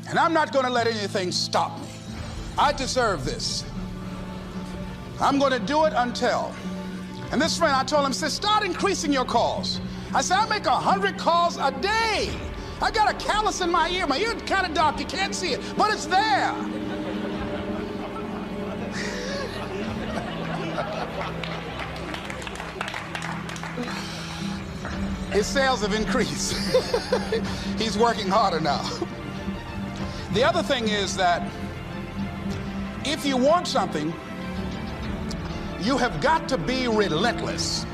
And I'm not going to let anything stop me. I deserve this. I'm going to do it until. And this friend, I told him, said, start increasing your calls. I said, I make 100 calls a day. I got a callus in my ear. My ear's kind of dark. You can't see it, but it's there. His sales have increased. He's working harder now. The other thing is that if you want something, you have got to be relentless.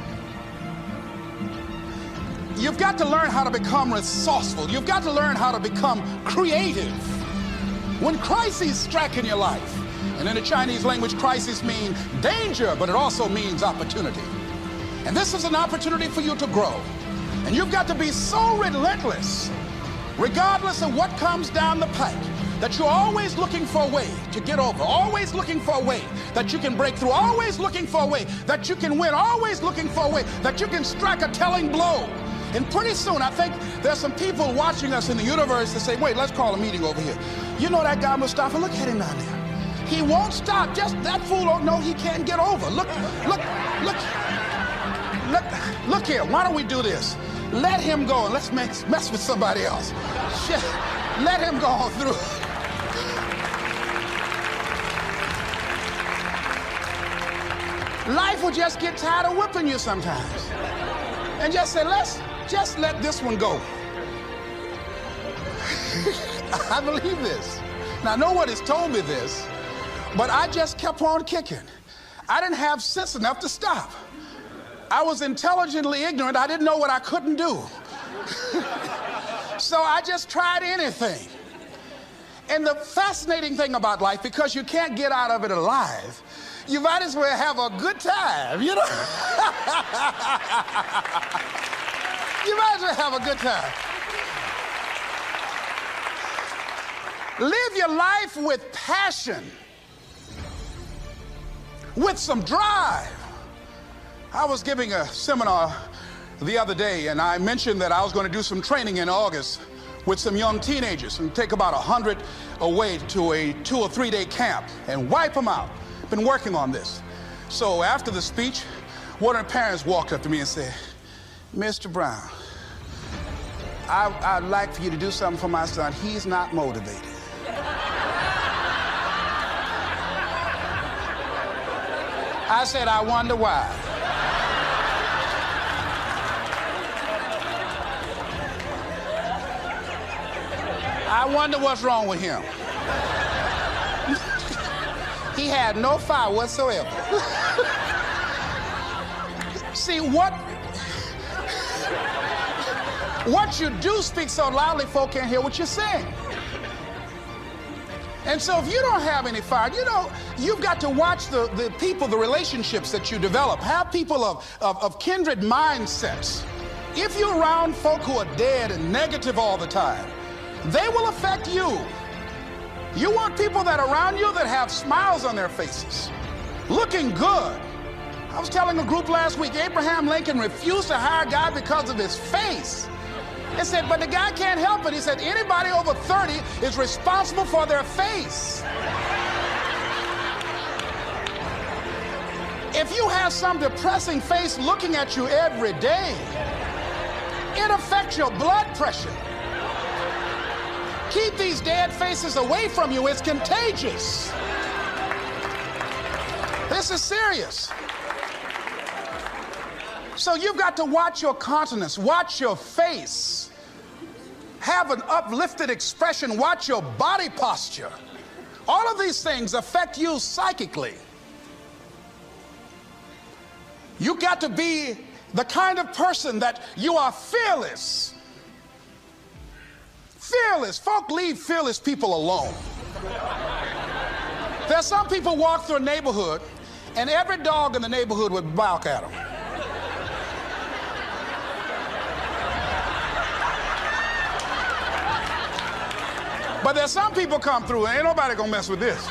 You've got to learn how to become resourceful. You've got to learn how to become creative. When crises strike in your life, and in the Chinese language, crisis means danger, but it also means opportunity. And this is an opportunity for you to grow. And you've got to be so relentless, regardless of what comes down the pike, that you're always looking for a way to get over, always looking for a way that you can break through, always looking for a way that you can win, always looking for a way that you can strike a telling blow. And pretty soon, I think there's some people watching us in the universe that say, wait, let's call a meeting over here. You know that guy Mustafa? Look at him down there. He won't stop. Just that fool don't know he can't get over. Look here. Why don't we do this? Let him go and let's mess with somebody else. Shit. Let him go on through. Life will just get tired of whipping you sometimes. And just say, let's just let this one go. I believe this. Now, no one has told me this, but I just kept on kicking. I didn't have sense enough to stop. I was intelligently ignorant. I didn't know what I couldn't do. So I just tried anything. And the fascinating thing about life, because you can't get out of it alive, you might as well have a good time, you know? You might as well have a good time. Live your life with passion, with some drive. I was giving a seminar the other day, and I mentioned that I was going to do some training in August with some young teenagers and take about 100 away to a 2 or 3 day camp and wipe them out. Been working on this. So after the speech, one of the parents walked up to me and said, Mr. Brown, I'd like for you to do something for my son. He's not motivated. I said, I wonder why. I wonder what's wrong with him. He had no fire whatsoever. See, what you do speak so loudly, folk can't hear what you're saying. And so if you don't have any fire, you know, you've got to watch the people, the relationships that you develop. Have people of kindred mindsets. If you're around folk who are dead and negative all the time, they will affect you. You want people that are around you that have smiles on their faces, looking good. I was telling a group last week, Abraham Lincoln refused to hire a guy because of his face. They said, but the guy can't help it. He said, anybody over 30 is responsible for their face. If you have some depressing face looking at you every day, it affects your blood pressure. Keep these dead faces away from you. It's contagious. This is serious. So you've got to watch your countenance, watch your face, have an uplifted expression, watch your body posture. All of these things affect you psychically. You've got to be the kind of person that you are fearless. Fearless. Folk leave fearless people alone. There's some people walk through a neighborhood and every dog in the neighborhood would bark at them. But there's some people come through and ain't nobody gonna mess with this.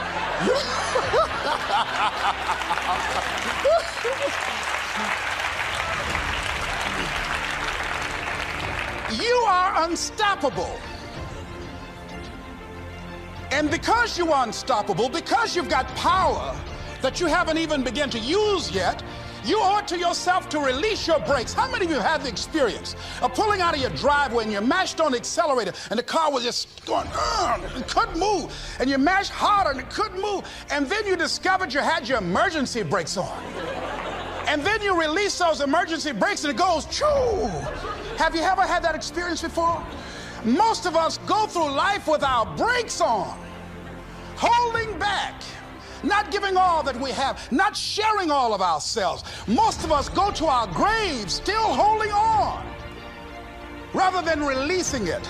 You are unstoppable. And because you are unstoppable, because you've got power that you haven't even begun to use yet, you owe it to yourself to release your brakes. How many of you have the experience of pulling out of your driveway and you're mashed on the accelerator and the car was just going, it couldn't move, and you mashed harder and it couldn't move, and then you discovered you had your emergency brakes on. And then you release those emergency brakes and it goes, choo! Have you ever had that experience before? Most of us go through life with our brakes on, holding back, not giving all that we have, not sharing all of ourselves. Most of us go to our graves still holding on rather than releasing it.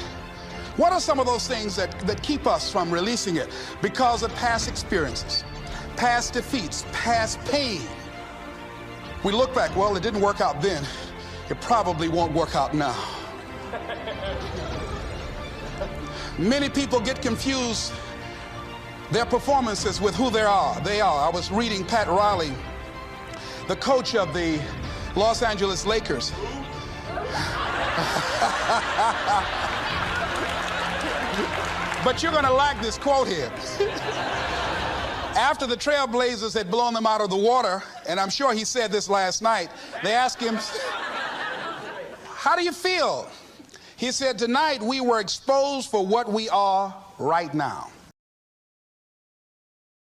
What are some of those things that keep us from releasing it? Because of past experiences, past defeats, past pain. We look back, well, it didn't work out then. It probably won't work out now. Many people get confused their performances with who they are. I was reading Pat Riley, the coach of the Los Angeles Lakers. But you're going to like this quote here. After the Trailblazers had blown them out of the water, and I'm sure he said this last night, they asked him, how do you feel? He said, tonight we were exposed for what we are right now.